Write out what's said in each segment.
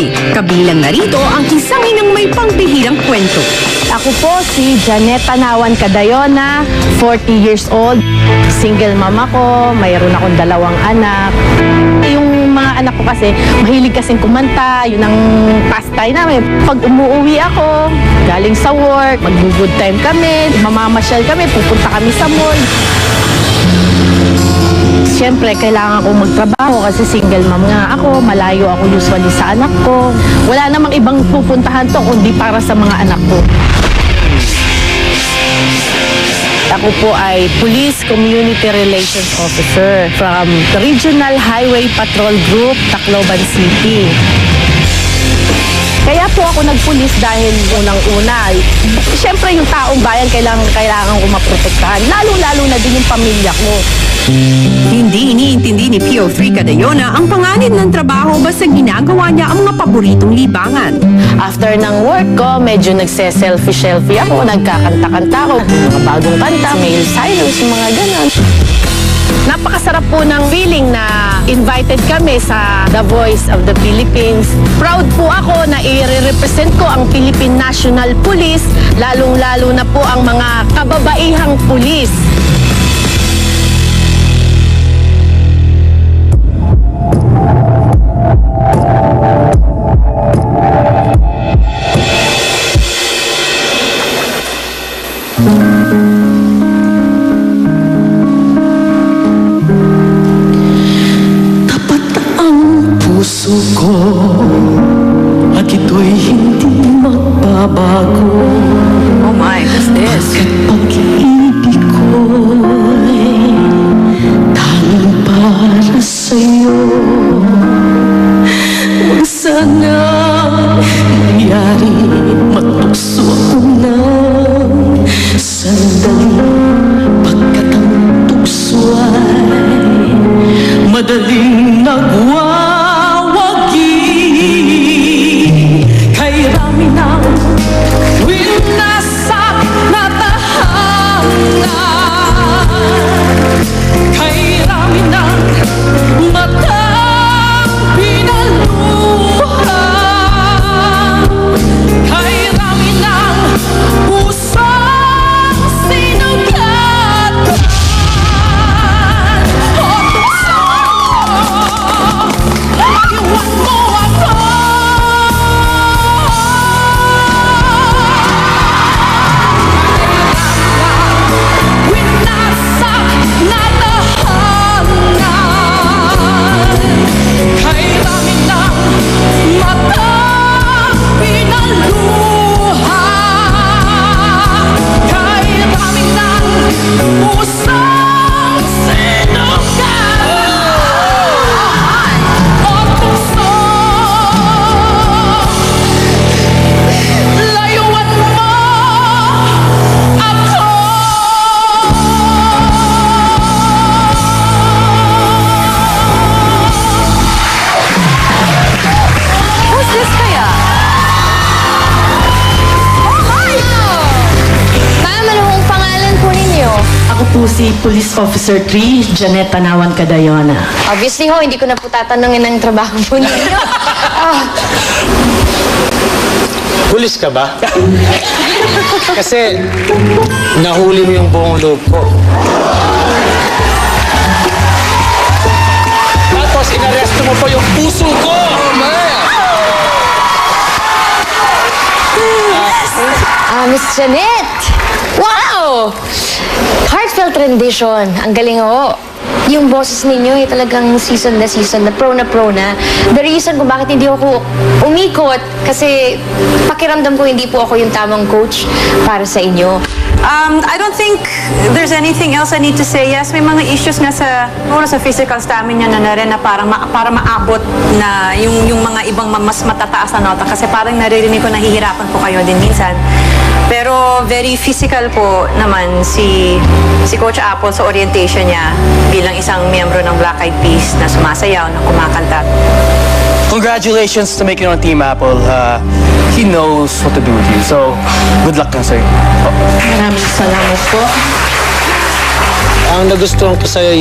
buhay. Kabilang na rito ang isang inang may pangbihirang kwento. Ako po si Janet Tanawan Cadayona, 40 years old. Single mama ko, mayroon akong 2 anak. Yung mga anak ko kasi, mahilig kasing kumanta, yun ang pastime namin. Pag umuwi ako, galing sa work, mag-good time kami, mamamasyal kami, pupunta kami sa mall. Siyempre, kailangan ko magtrabaho kasi single mom nga ako. Malayo ako usually sa anak ko. Wala namang ibang pupuntahan to kundi para sa mga anak ko. Ako po ay Police Community Relations Officer from the Regional Highway Patrol Group, Tacloban City. Kaya po ako nagpulis dahil unang-una, siyempre yung taong bayan kailangan ko maprotektahan. Lalo-lalo na din yung pamilya ko. Hindi iniintindi ni PO3 Cadayona ang panganib ng trabaho basta ginagawa niya ang mga paboritong libangan. After ng work ko, medyo nagse-selfie ako, nagkakanta-kanta ako, mga bagong kanta, Miley Cyrus, mga ganon. Napakasarap po ng feeling na invited kami sa The Voice of the Philippines. Proud po ako na i-represent ko ang Philippine National Police, lalong-lalo na po ang mga kababaihang pulis. Puso ko at ito'y hindi magbabago. Oh my, what's this? Pagkat pag-ibig ko'y tanging para sa'yo. Huwag sana nangyari matukso ako ng sandali. Pagkat ang tukso ay madaling nagwawagi. Kay rami ng winasak na tahanan, kay rami ng matang pinaluhan, kay rami ng pusang sinugatan. O tukso, iwan mo ako. Winasak na tahanan, kay rami ng matang pinaluhan, kay rami ng pusang sinugatan. O tukso, layuan mo ako. Who's this kaya? Oh, hi! Ma'am, ano pong pangalan po ninyo? Ako po si Police Officer 3, Janet Tanawan Cadayona. Obviously ho, hindi ko na po tatanungin ang trabaho po ninyo. Pulis ka ba? Kasi nahuli mo yung buong loob ko. Tapos inaresto mo pa yung puso ko! Miss Janet! Wow! Heartfelt rendition. Ang galing ho. Yung boses ninyo ay talagang season na, pro na. The reason kung bakit hindi ako umikot, kasi pakiramdam ko hindi po ako yung tamang coach para sa inyo. I don't think there's anything else I need to say. Yes, may mga issues nga sa physical stamina na rin na parang para maabot na yung mga ibang mas matataas na nota, kasi parang naririnig ko nahihirapan po kayo din minsan. Pero very physical po naman si Coach Apple sa orientation niya bilang isang miyembro ng Black Eyed Peas na sumasayaw, na kumakanta. Congratulations to making it on Team Apple. He knows what to do with you. So, good luck na sa'yo. Maraming salamat po. Ang nagustuhan ko sa'yo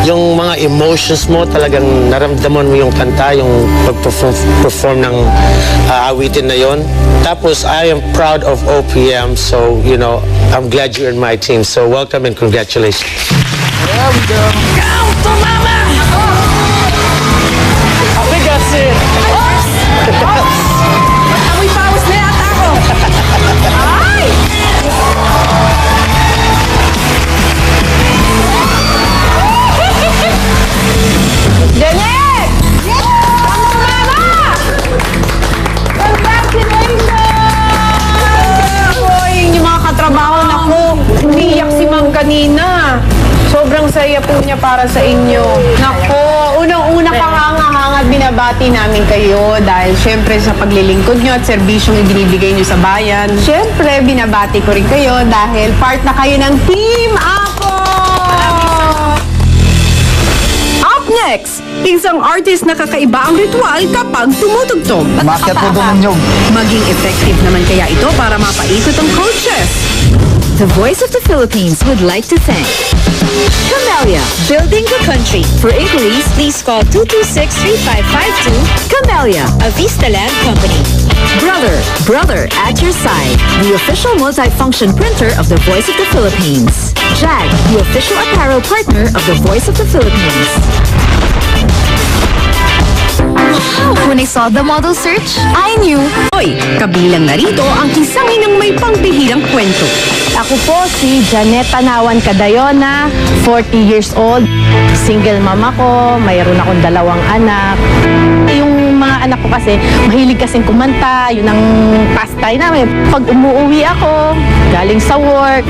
yung mga emotions mo, talagang naramdaman mo yung kanta, yung pag-perform ng awitin na yon. Tapos, I am proud of OPM, so, you know, I'm glad you're in my team. So, welcome and congratulations. There we go. I think that's it. Amoy paus na yata ako. Ay! Janet! Ang mama! Congratulations! Hoy, yung mga katrabaho na ko, umiiyak si Ma'am kanina. Sobrang saya po niya para sa inyo. Nako, unang-una kahanga-hanga binabati namin kayo dahil syempre sa paglilingkod nyo at serbisyong ibinibigay nyo sa bayan. Syempre, binabati ko rin kayo dahil part na kayo ng Team Apo! Up next, isang artist na kakaiba ang ritual kapag tumutugtog. At Umakyat po doon yung maging effective naman kaya ito para mapaikot ang coaches. The Voice of the Philippines would like to thank Camellia, building the country. For inquiries, please call 226-3552. Camellia, a Vistaland company. Brother at your side. The official multifunction printer of the Voice of the Philippines. Jag, the official apparel partner of the Voice of the Philippines. When I saw the model search, I knew. Hoy, kabilang na rito ang isang inang may pangbihirang kwento. Ako po si Janet Tanawan Cadayona, 40 years old. Single mama ko, mayroon akong 2 anak. Yung mga anak ko kasi, mahilig kasing kumanta, yun ang pastime namin. Pag umuwi ako, galing sa work,